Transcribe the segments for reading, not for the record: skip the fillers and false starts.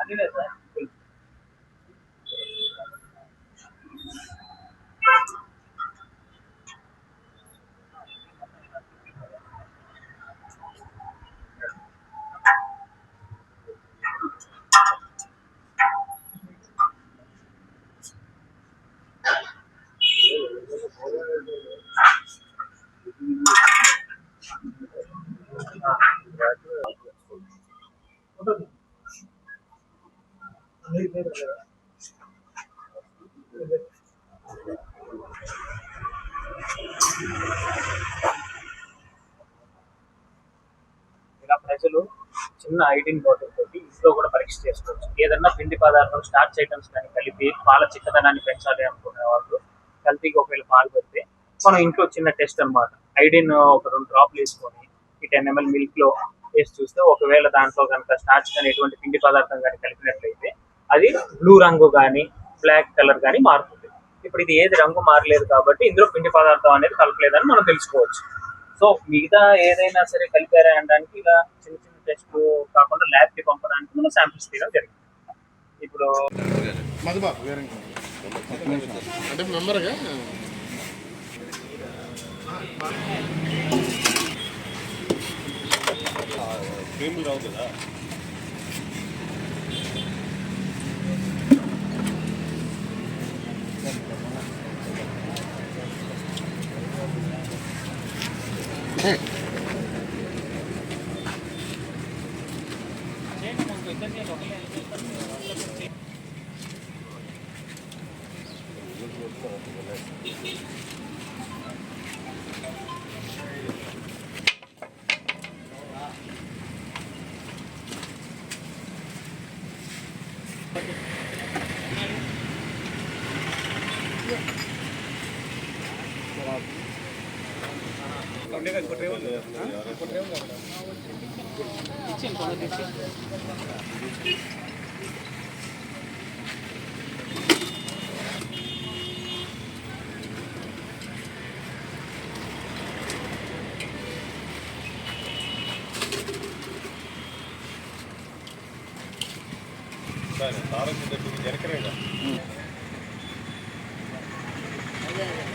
అది లేదా ఇలా ప్రజలు చిన్న ఐడిన్ బాటిల్ తోటి ఇంట్లో కూడా పరీక్ష చేసుకోవచ్చు. ఏదన్నా పిండి పదార్థం స్టార్చ్ ఐటమ్స్ కానీ కలిపి పాల చిక్కదనాన్ని పెంచాలి అనుకునే వాళ్ళు కల్తీకి ఒకవేళ పాలు పెడితే మనం ఇంట్లో చిన్న టెస్ట్ అనమాట. ఐడిన్ ఒక 2 డ్రాప్లు వేసుకొని ఈ 10 ml మిల్క్ లో వేసి చూస్తే ఒకవేళ దాంట్లో కనుక స్టార్చ్ కానీ ఎటువంటి పిండి పదార్థం కానీ కలిపినట్లయితే అది బ్లూ రంగు కానీ బ్లాక్ కలర్ కానీ మారుతుంది. ఇప్పుడు ఇది ఏది రంగు మారలేదు కాబట్టి ఇందులో పిండి పదార్థం అనేది కలపలేదని మనం తెలుసుకోవచ్చు. సో మిగతా ఏదైనా సరే కలిపారా అనడానికి ఇలా చిన్న చిన్న టెస్ట్ కాకుండా ల్యాబ్ కి పంపడానికి మనం శాంపిల్స్ తీయడం జరిగింది. ఇప్పుడు అంటే మెంబర్గా క్రీమ్ రావు కదా.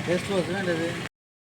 టేస్ట్ వస్తుందండి అది.